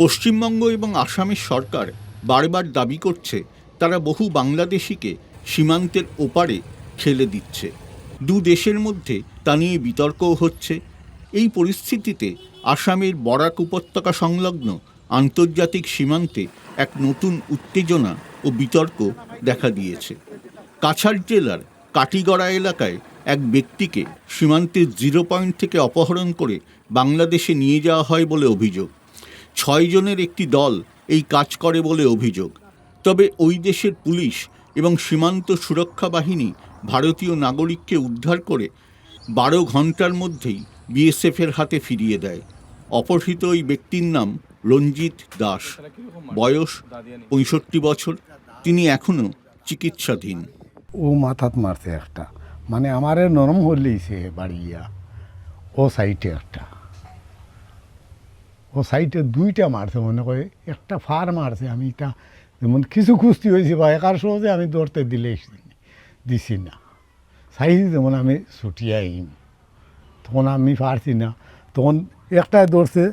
পশ্চিমবঙ্গ এবং আসামের সরকার বারবার দাবি করছে তারা বহু বাংলাদেশিকে সীমান্তের ওপারে ঠেলে দিচ্ছে। দু দেশের মধ্যে তা নিয়ে বিতর্কও হচ্ছে। এই পরিস্থিতিতে আসামের বরাক উপত্যকা সংলগ্ন আন্তর্জাতিক সীমান্তে এক নতুন উত্তেজনা ও বিতর্ক দেখা দিয়েছে। কাছাড় জেলার কাটিগড়া এলাকায় এক ব্যক্তিকে সীমান্তের 0 পয়েন্ট থেকে অপহরণ করে বাংলাদেশে নিয়ে যাওয়া হয় বলে অভিযোগ। 6 জনের একটি দল এই কাজ করে বলে অভিযোগ। তবে ওই দেশের পুলিশ এবং সীমান্ত সুরক্ষা বাহিনী ভারতীয় নাগরিককে উদ্ধার করে 12 ঘন্টার মধ্যেই বিএসএফের হাতে ফিরিয়ে দেয়। অপহৃত ওই ব্যক্তির নাম রঞ্জিত দাস, বয়স 65 বছর। তিনি এখনও চিকিৎসাধীন। ও মাথাত মারছে একটা, মানে আমারে নরম হলেইছে বাড়িয়া। ও সাইডে একটা, ও সাইডে 2টা মারছে, মনে করে একটা ফার মারছে। আমি এটা যেমন কিছু কুস্তি হয়েছে বা একার সহজে আমি দৌড়তে দিছি না, সাইজ যেমন আমি ছুটিয়াই, তখন আমি পারছি না। তখন একটাই দৌড়ছে,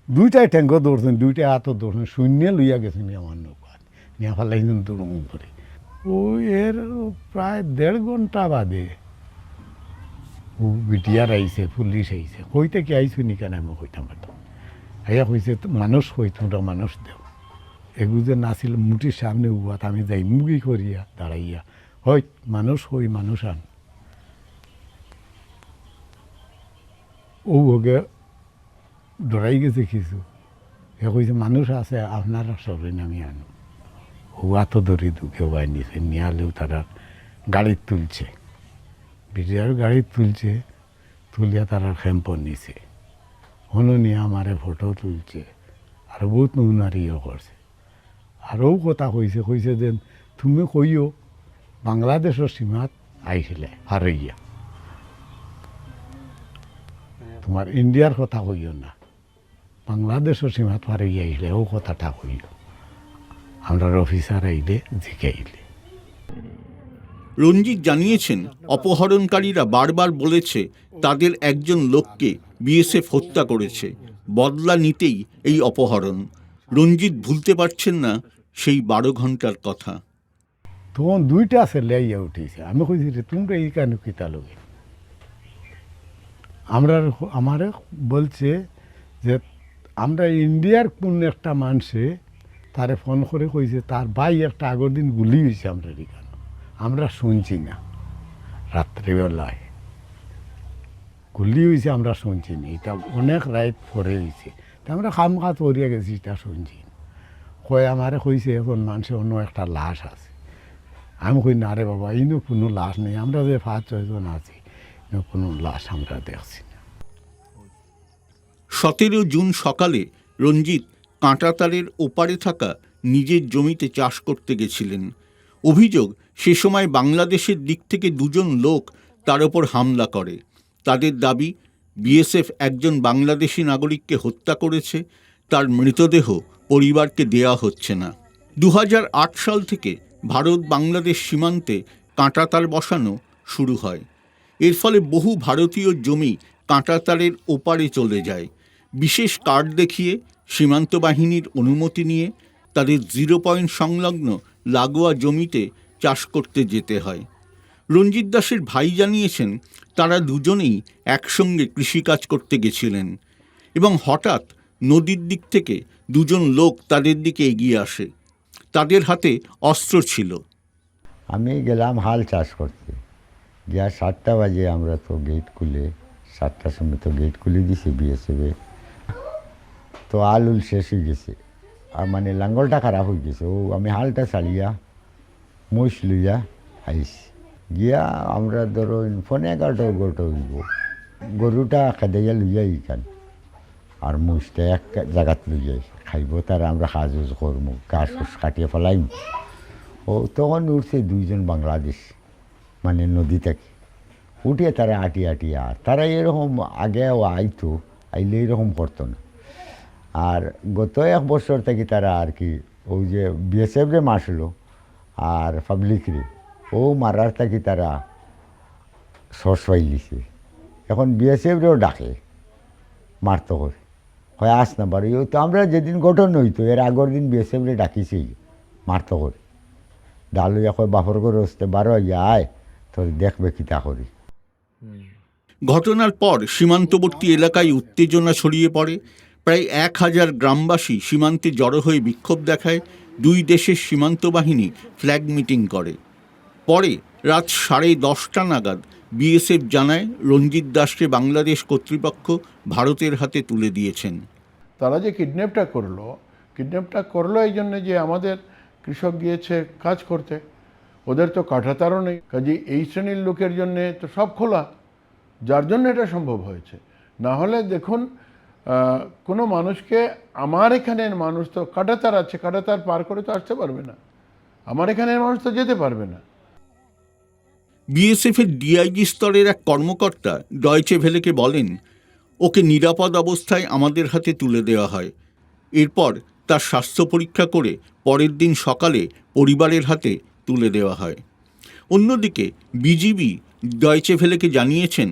2টাই ট্যাঙ্কও দৌড়ছেন, 2টা হাতও দৌড়ছেন, শূন্য লইয়া গেছেন আমার নৌকা নিয়ে ফেলাইছেন দৌড় করে। ও এর প্রায় 1.5 ঘন্টা বাদে ও বিটিআর আইছে, পুলিশ আইছে। কইতে কি আইছো নি কেন? আমি কইতাম পারতাম। আইয়া কইছে মানুষ কই, তোমরা মানুষ দেও। এগুলো যে নাছিল মুটির সামনে উবাত, আমি যাই মুগি করিয়া দাঁড়াইয়া, হয় মানুষ হই, মানুষ আন। ও ওকে ডরাই গেছে কিছু। এ কইছে মানুষ আছে, আপনারা সবাই নামি আনো। হুয়া তো ধরি দুঃখে বাই নিছে, নিয়ালেও তারা গাড়ি তুলছে, বিটিআর গাড়ি তুলছে, তুলিয়া তারা ক্যাম্পও নিছে। হলো নিয়ে আমারে ফটো তুলছে, আর বহুত নৌনারিও করছে। আরও কথা কইছে যে তুমি কইও বাংলাদেশের সীমাত আইছিলে হারইয়া, তোমার ইন্ডিয়ার কথা কইও না, বাংলাদেশের সীমাত হারইয়া আইলে ও কথাটা কইল। আমরা অফিসার আইলে জিকাইলে। রঞ্জিত জানিয়েছেন, অপহরণকারীরা বারবার বলেছে তাদের একজন লোককে বিএসএফ হত্যা করেছে, বদলা নিতেই এই অপহরণ। রঞ্জিত ভুলতে পারছেন না সেই 12 ঘন্টার কথা। তখন 2টা ছেলে আইয়া উঠেছে। আমি কইছি রে তোমরা এই কেন কিতা লোকে? আমারে বলছে যে আমরা ইন্ডিয়ার কোন একটা মানুষে তারে ফোন করে কইছে তার ভাই একটা আগের দিন গুলি হয়েছে আমরা এখানে, আমরা শুনছি না। রাত্রিবেলায় গুলি হয়েছে, আমরা শুনছি না। এটা অনেক রাত পরে হয়েছে, তা আমরা খাম খাত করিয়া গেছি, এটা শুনছি না। কয় আমারে কইছে এখন মানুষের অন্য একটা লাশ আছে। আমি কই না রে বাবা, ইনো কোনো লাশ নেই, আমরা যে 5-6 জন আছি, কোনো লাশ আমরা দেখছি না। 17 জুন সকালে রঞ্জিত কাঁটাতারের ওপারে থাকা নিজের জমিতে চাষ করতে গেছিলেন। অভিযোগ, সে সময় বাংলাদেশের দিক থেকে 2 জন লোক তার ওপর হামলা করে। তাদের দাবি, বিএসএফ একজন বাংলাদেশি নাগরিককে হত্যা করেছে, তার মৃতদেহ পরিবারকে দেয়া হচ্ছে না। 2008 সাল থেকে ভারত বাংলাদেশ সীমান্তে কাঁটাতার বসানো শুরু হয়। এর ফলে বহু ভারতীয় জমি কাঁটাতারের ওপারে চলে যায়। বিশেষ কার্ড দেখিয়ে সীমান্ত বাহিনীর অনুমতি নিয়ে তাদের 0 পয়েন্ট সংলগ্ন লাগোয়া জমিতে চাষ করতে যেতে হয়। রঞ্জিত দাসের ভাই জানিয়েছেন, তারা দুজনেই একসঙ্গে কৃষিকাজ করতে গেছিলেন এবং হঠাৎ নদীর দিক থেকে 2 জন লোক তাদের দিকে এগিয়ে আসে। তাদের হাতে অস্ত্র ছিল। আমি গেলাম হাল চাষ করতে, যা 7টা বাজে আমরা তো গেট খুলে, 7টার সময় তো গেট খুলে দিছি বিএসএফে। তো আলুল শেষ হয়ে গেছে, আর মানে লাঙ্গলটা খারাপ হয়ে গেছে। ও আমি হালটা চালিয়া মহিষ লইয়া আইছি। গিয়া আমরা ধরো ফোনে 11টা গরুটা হইব, গরুটা খেদাইয়া লইয়া ইখান, আর মহিষটা এক জায়গাত লইয়া খাইব, তারা আমরা কাজ করবো, ঘাস কাটিয়ে ফেলাইম। ও তখন উঠছে 2 জন বাংলাদেশ, মানে নদী থেকে উঠিয়ে তারা আটি আর তারা এরকম আগেও আইতো, আইলে এরকম করতো না। আর গত 1 বছর থেকে তারা আর কি ওই যে বিএসএফরে মারছিল আর পাবলিকরে, ও মারার থেকে তারা সস পাইলিছে। এখন বিএসএফরেও ডাকে মারতে করে, হয় আস না পারি তো আমরা যেদিন গঠন হইতো এর আগের দিন বিএসএফরে ডাকিছি মারতো করে ডালুয়া কয় বাপর করে আসতে বারো আয় তোর দেখবে কি তা করি। ঘটনার পর সীমান্তবর্তী এলাকায় উত্তেজনা ছড়িয়ে পড়ে। প্রায় 1000 গ্রামবাসী সীমান্তে জড়ো হয়ে বিক্ষোভ দেখায়। দুই দেশের সীমান্ত বাহিনী ফ্ল্যাগ মিটিং করে। পরে রাত 10:30 নাগাদ বিএসএফ জানায় রঞ্জিত দাসকে বাংলাদেশ কর্তৃপক্ষ ভারতের হাতে তুলে দিয়েছেন। তারা যে কিডন্যাপটা করলো এই জন্য যে আমাদের কৃষক গিয়েছে কাজ করতে, ওদের তো কাঁটাতারও নেই, কাজে এই শ্রেণীর লোকের জন্যে তো সব খোলা, যার জন্য এটা সম্ভব হয়েছে। না হলে দেখুন কোনো মানুষকে, আমার এখানের মানুষ তো কাঁটাতার আছে, কাঁটাতার পার করে তো আসতে পারবে না, আমার এখানের মানুষ তো যেতে পারবে না। বিএসএফের ডিআইজি স্তরের এক কর্মকর্তা ডয়চে ভেলেকে বলেন, ওকে নিরাপদ অবস্থায় আমাদের হাতে তুলে দেওয়া হয়। এরপর তার স্বাস্থ্য পরীক্ষা করে পরের দিন সকালে পরিবারের হাতে তুলে দেওয়া হয়। অন্যদিকে বিজিবি ডয়চে ভেলেকে জানিয়েছেন,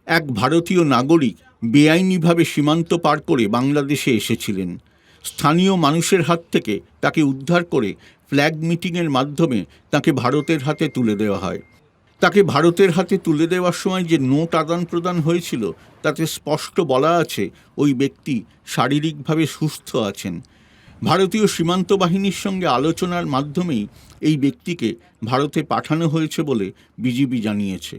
এক ভারতীয় নাগরিক বেআইনিভাবে সীমান্ত পার করে বাংলাদেশে এসেছিলেন। স্থানীয় মানুষের হাত থেকে তাকে উদ্ধার করে ফ্ল্যাগ মিটিংয়ের মাধ্যমে তাকে ভারতের হাতে তুলে দেওয়া হয়। তাকে ভারতের হাতে তুলে দেওয়ার সময় যে নোট আদান প্রদান হয়েছিল তাতে স্পষ্ট বলা আছে ওই ব্যক্তি শারীরিকভাবে সুস্থ আছেন। ভারতীয় সীমান্ত বাহিনীর সঙ্গে আলোচনার মাধ্যমেই এই ব্যক্তিকে ভারতে পাঠানো হয়েছে বলে বিজিবি জানিয়েছে।